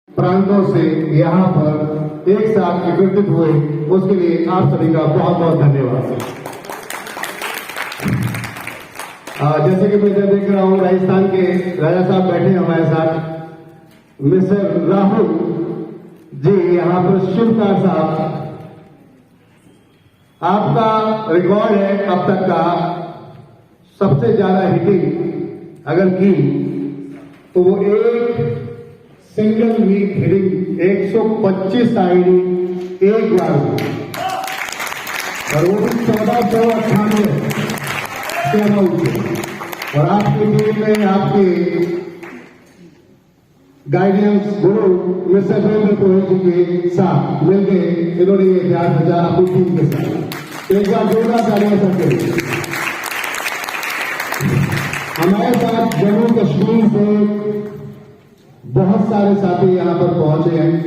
प्रांतों से यहाँ पर एक साथ एकत्रित हुए, उसके लिए आप सभी का बहुत बहुत धन्यवाद। जैसे कि मैं देख रहा हूँ राजस्थान के राजा साहब बैठे हैं हमारे साथ, मिस्टर राहुल जी, यहाँ पर शिवकार साहब, आपका रिकॉर्ड है अब तक का सबसे ज्यादा हिटिंग अगर की तो वो एक सिंगल वीक हिटिंग 125 आईडी एक बार और वो 1498 और आपके टीम में आपके गाइडेंस गुरु मिस्टर वीरेंद्र पुरोहित जी के साथ मिलकर इन्होंने ये ध्यान रखा अपनी टीम के साथ। एक बार जोरदार तालियां सकते। हमारे साथ जम्मू कश्मीर से बहुत सारे साथी यहाँ पर पहुंचे हैं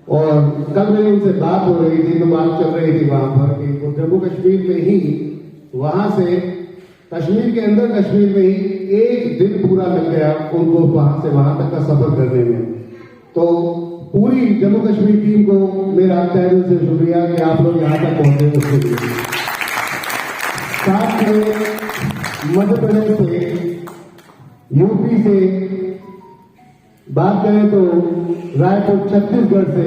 और कल मेरी उनसे बात हो रही थी तो बात चल रही थी वहां पर कि वो जम्मू कश्मीर में ही वहां से कश्मीर के अंदर कश्मीर में ही एक दिन पूरा लग गया उनको वहां से वहां तक का सफर करने में। तो पूरी जम्मू कश्मीर टीम को मेरा तहे दिल से शुक्रिया कि आप लोग यहाँ तक पहुंचे उसके लिए। साथ में मध्य प्रदेश से, यूपी से बात करें तो रायपुर छत्तीसगढ़ से,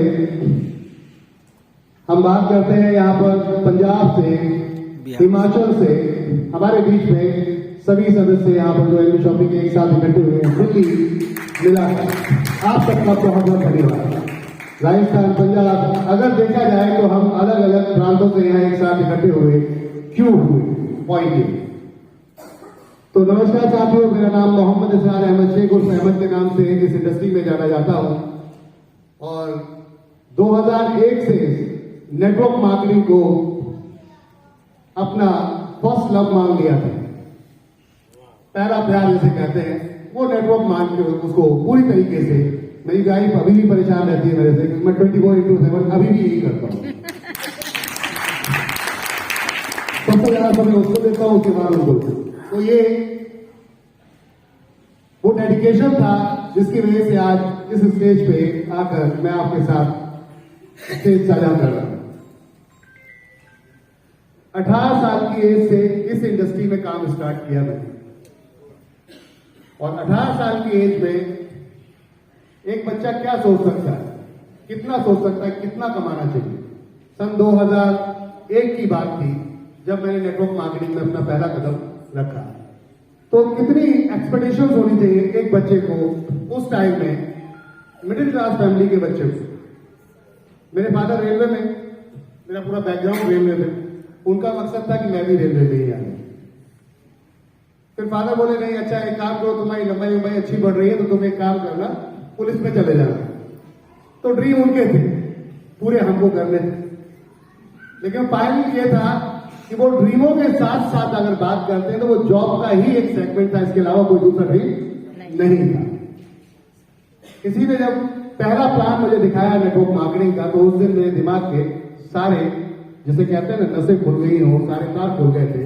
हम बात करते हैं यहाँ पर पंजाब से, हिमाचल से, हमारे बीच में सभी सदस्य यहाँ पर जो एमपी शॉपिंग के एक साथ इकट्ठे हुए हैं, दिल्ली मिलाकर आप सबका बहुत बहुत धन्यवाद। राजस्थान, पंजाब, अगर देखा जाए तो हम अलग अलग प्रांतों से यहाँ एक साथ इकट्ठे हुए क्यों हुए, पॉइंट ये। तो नमस्कार साथियों, मेरा नाम मोहम्मद इसरार अहमद शेख उर्फ अहमद के नाम से इस इंडस्ट्री में जाना जाता हूं और 2001 से नेटवर्क मार्केटिंग को अपना फर्स्ट लव मान लिया था। पहला प्यार जिसे कहते हैं, वो नेटवर्क मार्केटिंग उसको पूरी तरीके से, मेरी वाइफ अभी भी परेशान रहती है मेरे से क्योंकि मैं 24/7 अभी भी यही करता हूँ। सबसे ज्यादा समय उसको देता हूँ, उसके बाद उनको। तो ये वो डेडिकेशन था जिसकी वजह से आज इस स्टेज पे आकर मैं आपके साथ स्टेज साझा कर रहा हूं। 18 साल की एज से इस इंडस्ट्री में काम स्टार्ट किया मैंने और 18 साल की एज में एक बच्चा क्या सोच सकता है, कितना सोच सकता है, कितना कमाना चाहिए। सन 2001 की बात थी जब मैंने नेटवर्क मार्केटिंग में अपना पहला कदम रखा। तो कितनी एक्सपेक्टेशंस होनी चाहिए एक बच्चे को उस टाइम में, मिडिल क्लास फैमिली के बच्चे को। मेरे फादर रेलवे में, मेरा पूरा बैकग्राउंड रेलवे में, उनका मकसद था कि मैं भी रेलवे में ही आऊं। फिर फादर बोले नहीं, अच्छा एक काम करो, तुम्हारी लंबाई अच्छी बढ़ रही है तो तुम एक काम करना, पुलिस में चले जाना। तो ड्रीम उनके थे, पूरे हमको करने थे, लेकिन फाइनल ये था कि वो ड्रीमों के साथ साथ अगर बात करते हैं तो वो जॉब का ही एक सेगमेंट था, इसके अलावा कोई दूसरा ड्रीम नहीं था। किसी ने जब पहला प्लान मुझे दिखाया नेटवर्क मार्केटिंग का तो उस दिन मेरे दिमाग के सारे, जिसे कहते हैं ना, नसें खुल गई हो, सारे तार खुल गए थे,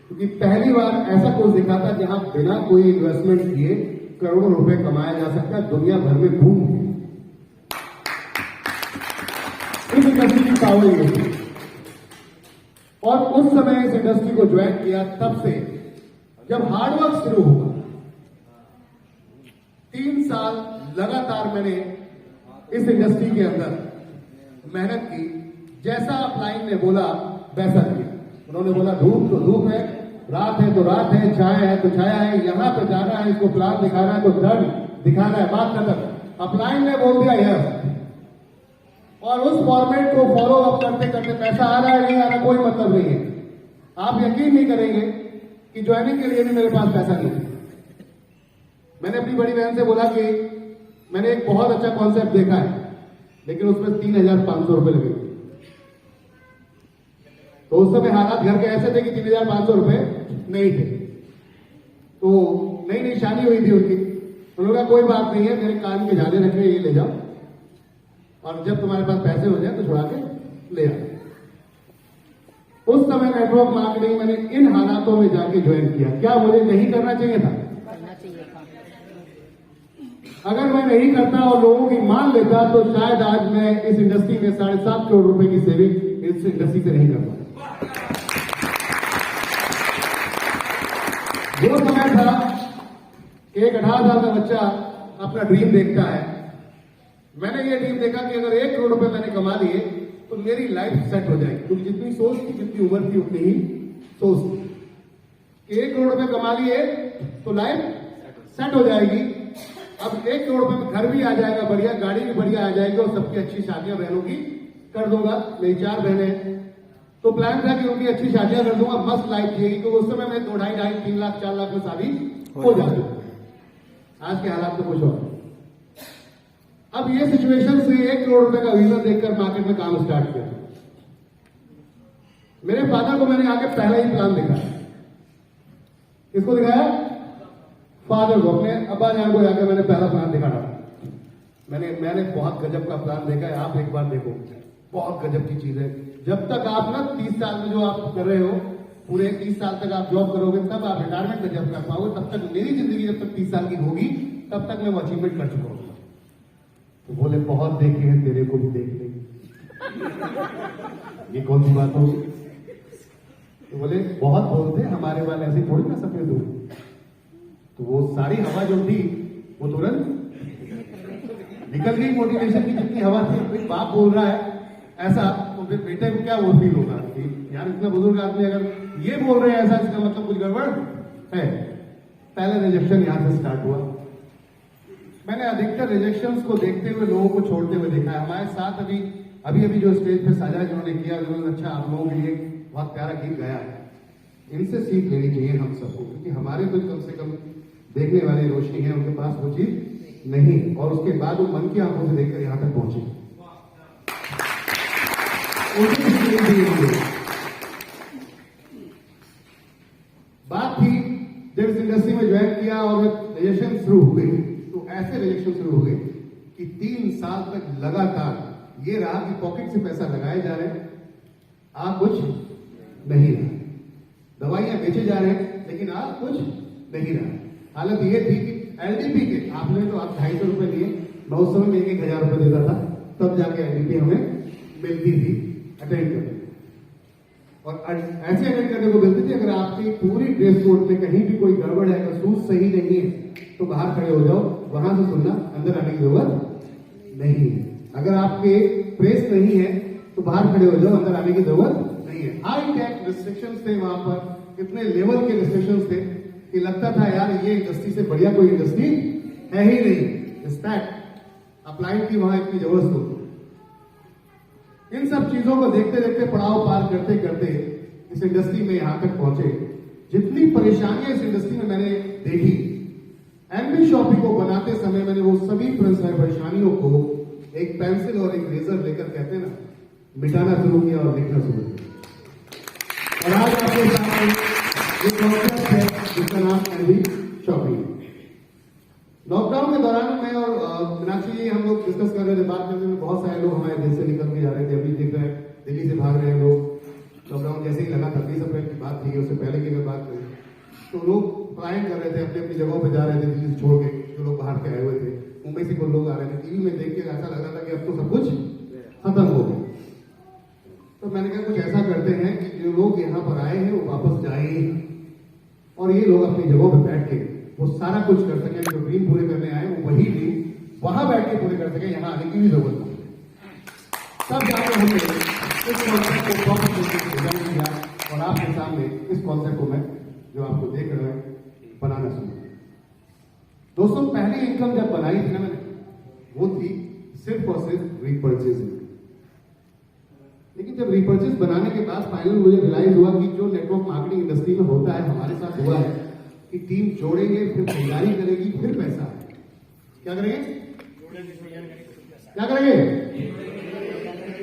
क्योंकि पहली बार ऐसा कुछ दिखा था जहां बिना कोई इन्वेस्टमेंट किए करोड़ों रुपए कमाया जा सकता है दुनिया भर में घूम के। इस इंडस्ट्री की पावर ये थी और उस समय इस इंडस्ट्री को ज्वाइन किया तब से जब हार्डवर्क शुरू हुआ। 3 साल लगातार मैंने इस इंडस्ट्री के अंदर मेहनत की, जैसा अपलाइन ने बोला वैसा किया। उन्होंने बोला धूप तो धूप है, रात है तो रात है, छाया है तो छाया है, यहां पे जाना है, इसको प्लान दिखाना है तो डर दिखाना है, बात खत्म। अपलाइन ने बोल दिया यस और उस फॉर्मेट को फॉलो अप करते करते पैसा आ रहा है नहीं आ रहा कोई मतलब नहीं है। आप यकीन नहीं करेंगे कि ज्वाइनिंग के लिए भी मेरे पास पैसा नहीं है। मैंने अपनी बड़ी बहन से बोला कि मैंने एक बहुत अच्छा कॉन्सेप्ट देखा है लेकिन उसमें 3,500 रुपए लगे। तो उस समय हालात घर के ऐसे थे कि 3,500 रुपए नहीं थे। तो नई नई शादी हुई थी उनकी। उन्होंने कहा कोई बात नहीं है, मेरे कान के झाले रखे, ये ले जाओ और जब तुम्हारे पास पैसे हो जाए तो छुड़ा के ले आओ। उस समय नेटवर्क मार्केटिंग मैंने इन हालातों में जाके ज्वाइन किया। क्या मुझे नहीं करना चाहिए था? अगर मैं नहीं करता और लोगों की मान लेता तो शायद आज मैं इस इंडस्ट्री में 7.5 करोड़ रुपए की सेविंग इस इंडस्ट्री से नहीं कर पाता। वो समय था कि एक 18 साल का बच्चा अपना ड्रीम देखता है। मैंने ये ड्रीम देखा कि अगर 1 करोड़ रुपए मैंने कमा लिए तो मेरी लाइफ सेट हो जाएगी, क्योंकि जितनी सोच थी, जितनी उम्र थी, उतनी ही सोच थी। 1 करोड़ रुपए कमा लिए तो लाइफ सेट हो जाएगी। अब 1 करोड़ रुपए में घर भी आ जाएगा बढ़िया, गाड़ी भी बढ़िया आ जाएगी और सबकी अच्छी शादियां बहनों की कर दूंगा। मेरी 4 बहनें हैं, तो प्लान था कि उनकी अच्छी शादियां कर दूंगा, मस्त लाइफ जिएगी। तो उस समय में 2.5, 3 लाख 4 लाख में शादी हो जाती। आज के हालात तो कुछ और। अब ये सिचुएशन से 1 करोड़ रुपए का विजन देखकर मार्केट में काम स्टार्ट किया। मेरे फादर को मैंने आके पहला ही प्लान दिखाया। किसको दिखाया? फादर को। अपने अब्बा जान को जाकर मैंने पहला प्लान दिखाया। मैंने बहुत गजब का प्लान देखा है, आप एक बार देखो, बहुत गजब की चीज है। जब तक आप ना 30 साल में जो आप कर रहे हो, पूरे 30 साल तक आप जॉब करोगे, तब आप रिटायरमेंट में जब कर पाओगे, तब तक मेरी जिंदगी जब तक 30 साल की होगी तब तक मैं वो अचीवमेंट कर चुका हूं। तो बोले बहुत देखे हैं, तेरे को भी देख लेंगे। ये कौन सी बात होगी? तो बोले बहुत बोलते हैं, हमारे वाले ऐसे थोड़ी ना सफेद हो। तो वो सारी हवा जो थी वो तुरंत निकल गई। मोटिवेशन की जितनी हवा थी, फिर बाप बोल रहा है ऐसा, तो फिर बेटे को क्या वो फील होगा कि यार इतना बुजुर्ग आदमी अगर ये बोल रहे हैं ऐसा, इसका मतलब कुछ गड़बड़ है। पहले रिजेक्शन यहां से स्टार्ट हुआ। मैंने अधिकतर रिजेक्शंस को देखते हुए लोगों को छोड़ते हुए देखा है। हमारे साथ अभी जो स्टेज पे साझा जिन्होंने किया, उन्होंने अच्छा आप लोगों के लिए बहुत प्यारा गीत गाया है। इनसे सीख लेनी चाहिए हम सबको, क्योंकि हमारे तो कम से कम देखने वाली रोशनी है, उनके पास वो चीज नहीं, और उसके बाद वो मन की आंखों से देखकर यहां तक पहुंचे। बात थी जब इस इंडस्ट्री में ज्वाइन किया और रिजेक्शन शुरू हुए, तो ऐसे रिजेक्शन शुरू हुए कि 3 साल तक लगातार ये रहा कि पॉकेट से पैसा लगाए जा रहे हैं, आप कुछ नहीं रहा। दवाइयां बेचे जा रहे हैं, लेकिन आप कुछ नहीं रहा। हालत ये थी कि एलडीपी के आपने तो आप 250 रुपए लिए, मैं उस समय में 1,000 रुपए देता था, तब जाके एलडीपी हमें मिलती थी अटेंड करने। और ऐसे अटेंड करने को मिलती थी, अगर आपकी पूरी ड्रेस कोड में कहीं भी कोई गड़बड़ है, अगर शूज सही नहीं है तो बाहर खड़े हो जाओ, वहां से सुनना, अंदर आने की जरूरत नहीं है। अगर आपके प्रेस नहीं है तो बाहर खड़े हो जाओ, अंदर आने की जरूरत नहीं है। हाई टेक रिस्ट्रिक्शंस थे वहां पर, इतने लेवल के रिस्ट्रिक्शंस थे कि लगता था यार ये इंडस्ट्री से बढ़िया कोई इंडस्ट्री है ही नहीं। रिस्पेक्ट अप्लाइड की वहां इतनी जबरदस्त होती। इन सब चीजों को देखते देखते, पड़ाव पार करते करते इस इंडस्ट्री में यहां तक पहुंचे। जितनी परेशानियां इस इंडस्ट्री में मैंने देखी, एमबी शॉपी को बनाते समय मैंने वो सभी परेशानियों को एक पेंसिल और एक रेजर लेकर, कहते हैं ना, मिटाना शुरू किया और लिखना शुरू किया। और आज आपके सामने एक कॉन्सेप्ट है जिसका नाम एमबी शॉपी है। लॉकडाउन के दौरान मैं और मीनाक्षी जी हम लोग डिस्कस कर रहे थे, बात करने में बहुत सारे लोग हमारे देश से निकल के जा रहे थे। अभी देख रहे हैं दिल्ली से भाग रहे हैं लोग। लॉकडाउन जैसे ही लगा 30 अप्रैल की बात थी, उससे पहले की अगर बात करें तो लोग पलायन कर रहे थे, अपनी अपनी जगहों पर जा रहे थे दिल्ली से छोड़ के। जो लोग बाहर के आए हुए थे, मुंबई से कुछ लोग आ रहे थे। टीवी में देख के ऐसा लग रहा था कि अब तो सब कुछ खत्म हो गया। तो मैंने कहा कुछ ऐसा करते हैं कि जो लोग यहाँ पर आए हैं वो वापस जाए, और ये लोग अपनी जगहों पर बैठ के वो सारा कुछ कर सके, जो ड्रीम पूरे करने आए वो वही ड्रीम वहां बैठ के पूरे कर सके, यहाँ आने की भी जरूरत नहीं। तब जाकर हमने इस कॉन्सेप्ट को प्रॉपर डिजाइन किया, और आपके सामने इस कॉन्सेप्ट को मैं जो आपको देख रहे हैं बनाना शुरू। दोस्तों, पहली इनकम जब बनाई थी ना मैंने, वो थी सिर्फ और सिर्फ रीपर्चेजिंग। लेकिन जब रीपर्चेज बनाने के बाद फाइनल मुझे रियलाइज हुआ कि जो नेटवर्क मार्केटिंग इंडस्ट्री में होता है, हमारे साथ हुआ है कि टीम जोड़ेंगे, फिर खरीदारी करेगी, फिर पैसा आएगा। क्या करेंगे? क्या करेंगे?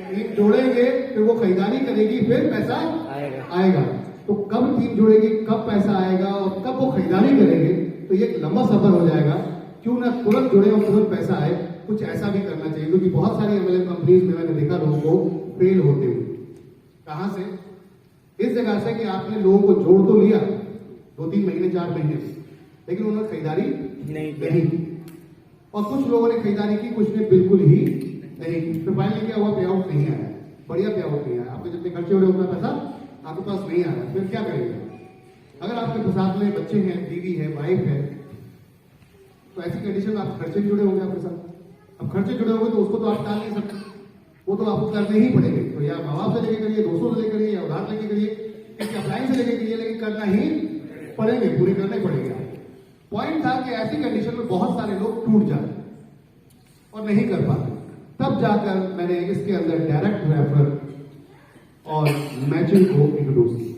टीम जोड़ेंगे, फिर वो खरीदारी करेगी, फिर पैसा आएगा। तो कब टीम जुड़ेगी, कब पैसा आएगा और कब वो खरीदारी करेंगे, तो ये एक लंबा सफर हो जाएगा। क्यों ना तुरंत जुड़े और तुरंत पैसा आए। कुछ ऐसा भी करना चाहिए, क्योंकि बहुत सारी एमएलएम कंपनीज में मैंने देखा लोगों को फेल होते हुए। कहां से? इस जगह से कि आपने लोगों को जोड़ तो लिया 2-3 महीने 4 महीने, लेकिन उन्होंने खरीदारी नहीं की। और कुछ लोगों ने खरीदारी की, कुछ ने बिल्कुल ही नहीं की। तो फाइनली क्या हुआ, पे आउट नहीं आया, बढ़िया पे आउट नहीं आया। आपके जितने खर्चे हो रहे उतना पैसा आपके पास नहीं आ रहा, फिर क्या करेंगे? अगर आपके साथ में बच्चे हैं, बीवी है, वाइफ है, तो ऐसी कंडीशन में आप खर्चे जुड़े होंगे आपके साथ। अब खर्चे जुड़े होंगे तो उसको तो आप टाल नहीं सकते, वो तो आपको करने ही पड़ेंगे। तो या माँ बाप से लेके करिए, दोस्तों से लेके करिए, या उधार लेके करिए, किसी अप्लायंस से लेके करिए, लेकिन करना ही पड़ेंगे, पूरे करने पड़ेंगे आपको। पॉइंट था कि ऐसी कंडीशन में बहुत सारे लोग टूट जाते और नहीं कर पाते। तब जाकर मैंने इसके अंदर डायरेक्ट रेफर और मैचिंग को इंट्रोड्यूस किया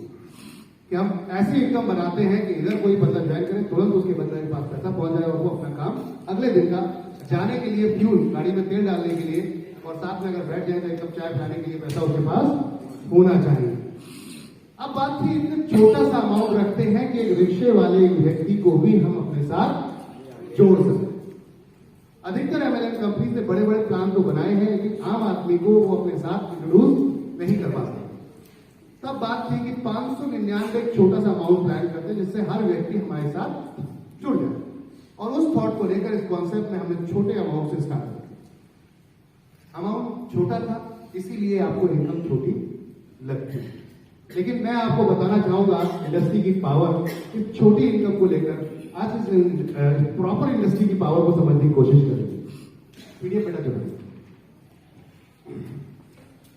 कि हम ऐसी इनकम बनाते हैं कि इधर कोई बंदा ज्वाइन करे, तुरंत उसके बंदे के पास पैसा पहुंच जाए और वो अपना काम अगले दिन का जाने के लिए, फ्यूल गाड़ी में तेल डालने के लिए, और साथ में अगर बैठ जाए तो एक कप चाय पिलाने के लिए पैसा उसके पास होना चाहिए। अब बात थी, इतने छोटा सा अमाउंट रखते हैं कि एक रिक्शे वाले व्यक्ति को भी हम अपने साथ जोड़ सकते। अधिकतर एमएलएम कंपनी से बड़े बड़े प्लान तो बनाए हैं, लेकिन आम आदमी को वो अपने साथ इंट्रोड्यूस नहीं कर पाते। तब बात थी कि 599 एक छोटा सा अमाउंट प्लान करते हैं जिससे हर व्यक्ति हमारे साथ जुड़ जाए, और उस थॉट को लेकर इस कॉन्सेप्ट में हमने छोटे अमाउंट से स्टार्ट किया। अमाउंट छोटा था, इसीलिए आपको इनकम छोटी लगती है, लेकिन मैं आपको बताना चाहूंगा इंडस्ट्री की पावर, कि छोटी इनकम को लेकर आज इस प्रॉपर इंडस्ट्री की पावर को समझने की कोशिश करेंगे। पीडीएफ बेटा जो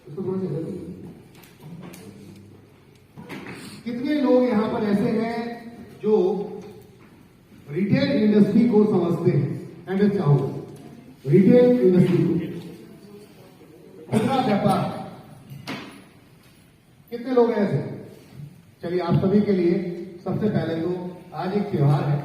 उसको थोड़ा सा, कितने लोग यहां पर ऐसे हैं जो रिटेल इंडस्ट्री को समझते हैं? एंड चाहूंगा रिटेल इंडस्ट्री को, खुदरा व्यापार, कितने लोग हैं ऐसे? चलिए आप सभी के लिए सबसे पहले तो आज एक त्योहार है,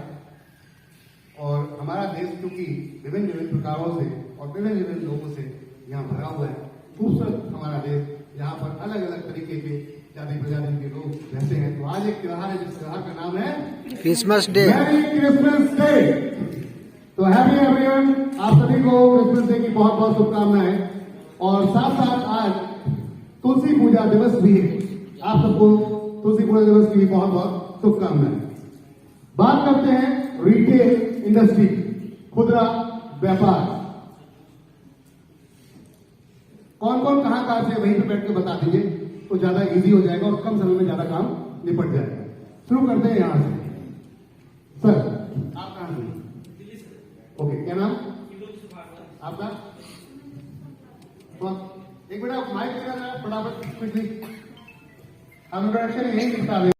और हमारा देश क्योंकि विभिन्न विभिन्न प्रकारों से और विभिन्न विभिन्न लोगों से यहाँ भरा हुआ है, खूबसूरत हमारा देश, यहाँ पर अलग अलग तरीके के जाति प्रजाति के लोग रहते हैं। तो आज एक त्योहार है जिस त्योहार का नाम है Christmas day. Merry Christmas day. तो हैप्पी एवरीवन, आप सभी को क्रिसमस डे की बहुत बहुत शुभकामनाएं। और साथ साथ आज तुलसी पूजा दिवस भी है, आप सबको तुलसी पूजा दिवस की भी बहुत बहुत शुभकामनाएं। बात करते हैं रिटेल इंडस्ट्री, खुदरा व्यापार। कौन कौन कहां से वहीं पे बैठ के बता दीजिए तो ज्यादा इजी हो जाएगा और कम समय में ज्यादा काम निपट जाएगा। शुरू करते हैं यहां से। सर आप कहां से? ओके, क्या नाम आपका? एक मिनट माइक देना फटाफट, क्विकली हम इंट्रोडक्शन यही बता दें।